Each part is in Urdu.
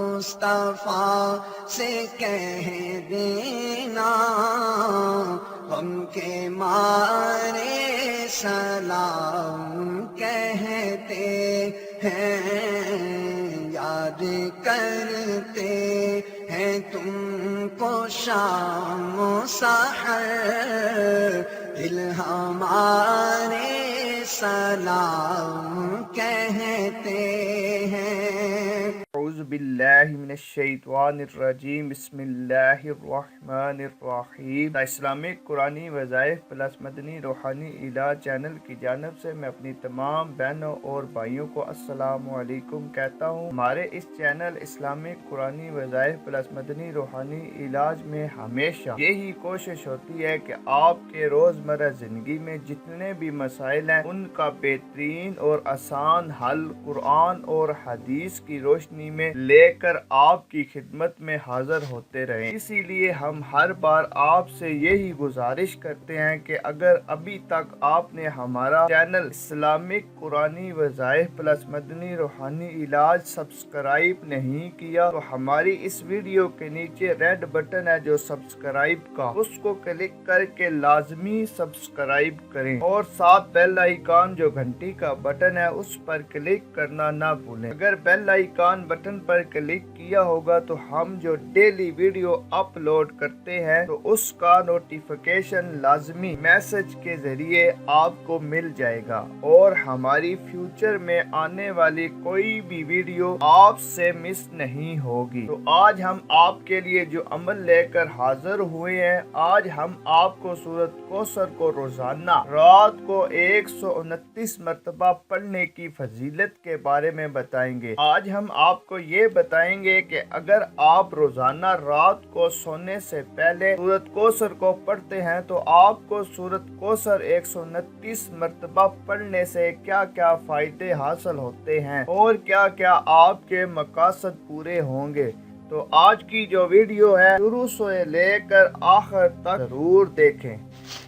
مصطفیٰ سے کہہ دینا، ہم کے مارے سلام کہتے ہیں، یاد کرتے ہیں تم کو شام و سحر، دل ہمارے سلام کہتے ہیں۔ اعوذ باللہ من الشیطان الرجیم، بسم اللہ الرحمن الرحیم۔ اسلامک قرآنی وظائف پلس مدنی روحانی علاج چینل کی جانب سے میں اپنی تمام بہنوں اور بھائیوں کو السلام علیکم کہتا ہوں۔ ہمارے اس چینل اسلامک قرآنی وظائف پلس مدنی روحانی علاج میں ہمیشہ یہی کوشش ہوتی ہے کہ آپ کے روزمرہ زندگی میں جتنے بھی مسائل ہیں ان کا بہترین اور آسان حل قرآن اور حدیث کی روشنی میں لے کر آپ کی خدمت میں حاضر ہوتے رہیں۔ اسی لیے ہم ہر بار آپ سے یہی گزارش کرتے ہیں کہ اگر ابھی تک آپ نے ہمارا چینل اسلامک قرآنی وظائف پلس مدنی روحانی علاج سبسکرائب نہیں کیا تو ہماری اس ویڈیو کے نیچے ریڈ بٹن ہے جو سبسکرائب کا، اس کو کلک کر کے لازمی سبسکرائب کریں اور ساتھ بیل آئیکن جو گھنٹی کا بٹن ہے اس پر کلک کرنا نہ بھولیں۔ اگر بیل آئیکن بٹن پر کلک کیا ہوگا تو ہم جو ڈیلی ویڈیو اپلوڈ کرتے ہیں تو اس کا نوٹیفیکیشن لازمی میسج کے ذریعے آپ کو مل جائے گا اور ہماری فیوچر میں آنے والی کوئی بھی ویڈیو آپ سے مس نہیں ہوگی۔ تو آج ہم آپ کے لیے جو عمل لے کر حاضر ہوئے ہیں، آج ہم آپ کو سورۃ کوثر کو روزانہ رات کو 129 مرتبہ پڑھنے کی فضیلت کے بارے میں بتائیں گے۔ آج ہم آپ کو یہ بتائیں گے کہ اگر آپ روزانہ رات کو سونے سے پہلے سورۃ کوثر کو پڑھتے ہیں تو آپ کو سورۃ کوثر 129 مرتبہ پڑھنے سے کیا کیا فائدے حاصل ہوتے ہیں اور کیا کیا آپ کے مقاصد پورے ہوں گے۔ تو آج کی جو ویڈیو ہے شروع سے لے کر آخر تک ضرور دیکھیں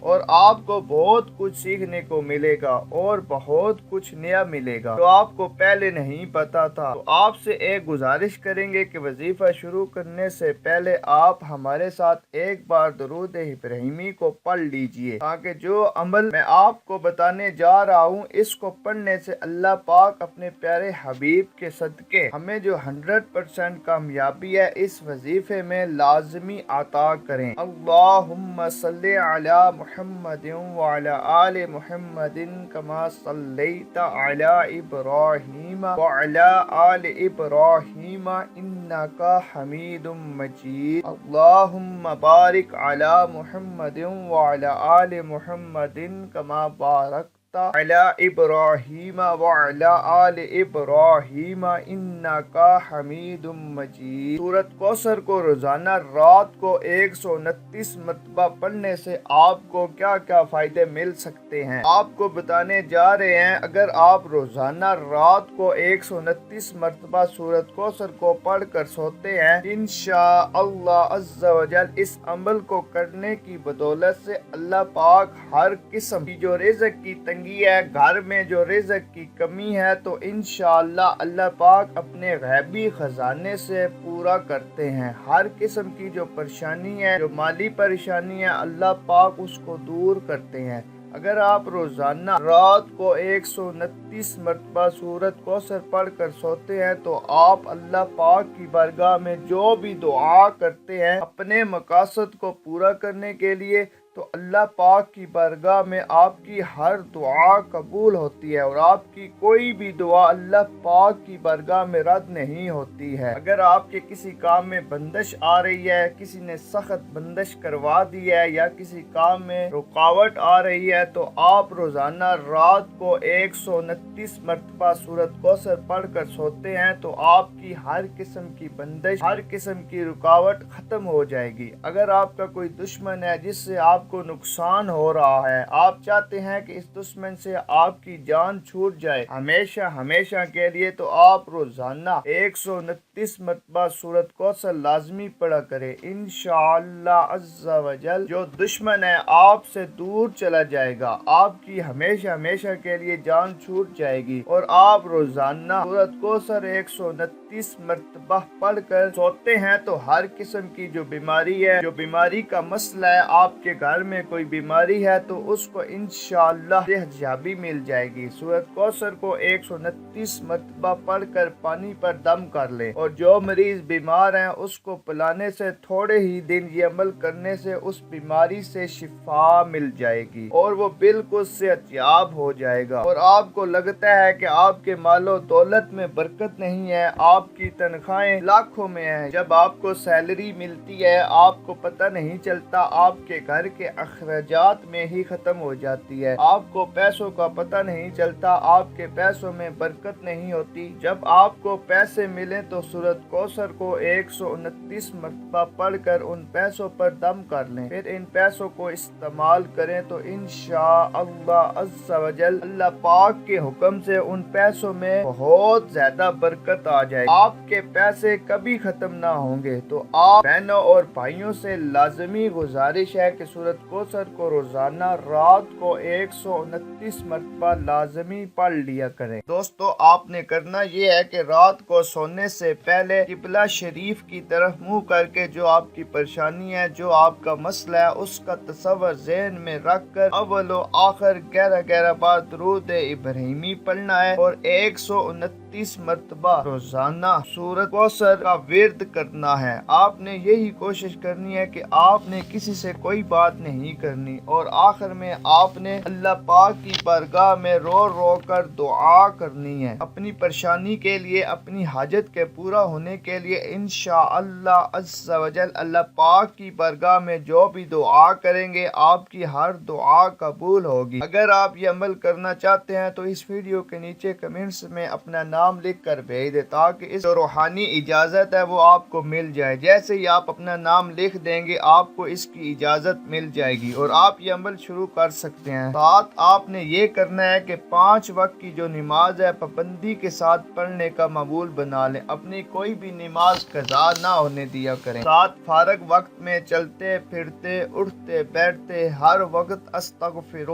اور آپ کو بہت کچھ سیکھنے کو ملے گا اور بہت کچھ نیا ملے گا جو آپ کو پہلے نہیں پتا تھا۔ تو آپ سے ایک گزارش کریں گے کہ وظیفہ شروع کرنے سے پہلے آپ ہمارے ساتھ ایک بار درود ابراہیمی کو پڑھ لیجئے تاکہ جو عمل میں آپ کو بتانے جا رہا ہوں اس کو پڑھنے سے اللہ پاک اپنے پیارے حبیب کے صدقے ہمیں جو 100% کامیابی ہے اس وظیفے میں لازمی عطا کریں۔ اللہم صلی علی محمد وعلی آل محمد کما صلیت علی ابراہیم وعلی آل ابراہیم انک حمید مجید۔ اللہم بارک علی محمد وعلی آل محمد کما بارکت علی ابراہیم وعلی آل ابراہیم انک حمید مجید۔ سورۃ کوثر کو روزانہ رات کو 129 مرتبہ پڑھنے سے آپ کو کیا کیا فائدے مل سکتے ہیں آپ کو بتانے جا رہے ہیں۔ اگر آپ روزانہ رات کو 129 مرتبہ سورۃ کوثر کو پڑھ کر سوتے ہیں، انشاءاللہ عز و جل اس عمل کو کرنے کی بدولت سے اللہ پاک ہر قسم کی جو رزق کی تنگی ہے، گھر میں جو رزق کی کمی ہے، تو انشاءاللہ اللہ پاک اپنے غیبی خزانے سے پورا کرتے ہیں۔ ہر قسم کی جو پریشانی ہے، جو مالی پریشانی ہے، اللہ پاک اس کو دور کرتے ہیں۔ اگر آپ روزانہ رات کو 129 مرتبہ سورۃ کوثر پڑھ کر سوتے ہیں تو آپ اللہ پاک کی بارگاہ میں جو بھی دعا کرتے ہیں اپنے مقاصد کو پورا کرنے کے لیے، تو اللہ پاک کی بارگاہ میں آپ کی ہر دعا قبول ہوتی ہے اور آپ کی کوئی بھی دعا اللہ پاک کی بارگاہ میں رد نہیں ہوتی ہے۔ اگر آپ کے کسی کام میں بندش آ رہی ہے، کسی نے سخت بندش کروا دی ہے یا کسی کام میں رکاوٹ آ رہی ہے، تو آپ روزانہ رات کو 129 مرتبہ سورۃ کوثر پڑھ کر سوتے ہیں تو آپ کی ہر قسم کی بندش، ہر قسم کی رکاوٹ ختم ہو جائے گی۔ اگر آپ کا کوئی دشمن ہے جس سے آپ آپ کو نقصان ہو رہا ہے، آپ چاہتے ہیں کہ اس دشمن سے آپ کی جان چھوٹ جائے ہمیشہ ہمیشہ کے لیے، تو آپ روزانہ 129 مرتبہ سورۃ کوثر لازمی پڑھا کرے۔ انشاءاللہ عز و جل جو دشمن ہے آپ سے دور چلا جائے گا، آپ کی ہمیشہ ہمیشہ کے لیے جان چھوٹ جائے گی، اور آپ روزانہ سورۃ کوثر 129 مرتبہ پڑھ کر سوتے ہیں تو ہر قسم کی جو بیماری ہے، جو بیماری کا مسئلہ ہے، آپ کے گھر میں کوئی بیماری ہے تو اس کو انشاءاللہ صحت یابی مل جائے گی۔ سورۃ کوثر کو 129 مرتبہ پڑھ کر پانی پر دم کر لیں، اور جو مریض بیمار ہیں اس کو پلانے سے تھوڑے ہی دن یہ عمل کرنے سے اس بیماری سے شفا مل جائے گی اور وہ بالکل صحت یاب ہو جائے گا۔ اور آپ کو لگتا ہے کہ آپ کے مال و دولت میں برکت نہیں ہے، آپ کی تنخواہیں لاکھوں میں ہیں، جب آپ کو سیلری ملتی ہے آپ کو پتہ نہیں چلتا، آپ کے گھر کے اخراجات میں ہی ختم ہو جاتی ہے، آپ کو پیسوں کا پتہ نہیں چلتا، آپ کے پیسوں میں برکت نہیں ہوتی۔ جب آپ کو پیسے ملیں تو سورۃ کوثر کو 129 مرتبہ پڑھ کر ان پیسوں پر دم کر لیں، پھر ان پیسوں کو استعمال کریں تو انشاءاللہ عز و جل اللہ پاک کے حکم سے ان پیسوں میں بہت زیادہ برکت آ جائے گی، آپ کے پیسے کبھی ختم نہ ہوں گے۔ تو آپ بہنوں اور بھائیوں سے لازمی گزارش ہے کہ سورۃ کوثر کو روزانہ رات کو 129 مرتبہ لازمی پڑھ لیا کریں۔ دوستو آپ نے کرنا یہ ہے کہ رات کو سونے سے پہلے قبلہ شریف کی طرف منہ کر کے جو آپ کی پریشانی ہے، جو آپ کا مسئلہ ہے، اس کا تصور ذہن میں رکھ کر اول و آخر 11 بار درود ابراہیمی پڑھنا ہے، اور 129 مرتبہ روزانہ سورۃ کوثر کا ورد کرنا ہے۔ آپ نے یہی کوشش کرنی ہے کہ آپ نے کسی سے کوئی بات نہیں کرنی، اور آخر میں آپ نے اللہ پاک کی بارگاہ میں رو رو کر دعا کرنی ہے اپنی پریشانی کے لیے، اپنی حاجت کے پورا ہونے کے لیے۔ انشاءاللہ عز و جل اللہ پاک کی بارگاہ میں جو بھی دعا کریں گے آپ کی ہر دعا قبول ہوگی۔ اگر آپ یہ عمل کرنا چاہتے ہیں تو اس ویڈیو کے نیچے کمنٹس میں اپنا نام لکھ کر بھیج دیں تاکہ اس جو روحانی اجازت ہے وہ آپ کو مل جائے۔ جیسے ہی آپ اپنا نام لکھ دیں گے آپ کو اس کی اجازت مل جائے گی اور آپ یہ عمل شروع کر سکتے ہیں۔ ساتھ آپ نے یہ کرنا ہے کہ 5 وقت کی جو نماز ہے پابندی کے ساتھ پڑھنے کا معمول بنا لیں، اپنی کوئی بھی نماز قضا نہ ہونے دیا کریں۔ ساتھ فارغ وقت میں چلتے پھرتے اٹھتے بیٹھتے ہر وقت استغفر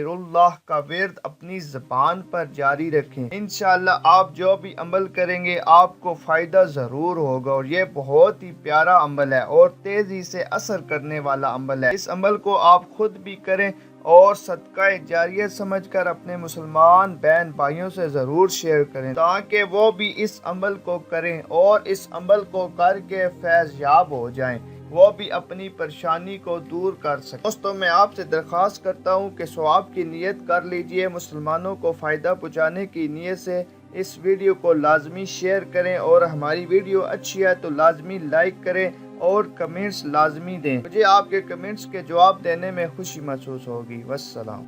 اللہ کا ورد اپنی زبان پر جاری رکھیں۔ انشاءاللہ آپ جو بھی عمل کریں گے آپ کو فائدہ ضرور ہوگا، اور یہ بہت ہی پیارا عمل ہے اور تیزی سے اثر کرنے والا عمل ہے۔ اس عمل کو آپ خود بھی کریں اور صدقہ جاریہ سمجھ کر اپنے مسلمان بہن بھائیوں سے ضرور شیئر کریں تاکہ وہ بھی اس عمل کو کریں اور اس عمل کو کر کے فیض یاب ہو جائیں، وہ بھی اپنی پریشانی کو دور کر سکیں۔ دوستوں میں آپ سے درخواست کرتا ہوں کہ ثواب کی نیت کر لیجئے، مسلمانوں کو فائدہ پہنچانے کی نیت سے اس ویڈیو کو لازمی شیئر کریں، اور ہماری ویڈیو اچھی ہے تو لازمی لائک کریں اور کمنٹس لازمی دیں، مجھے آپ کے کمنٹس کے جواب دینے میں خوشی محسوس ہوگی۔ والسلام۔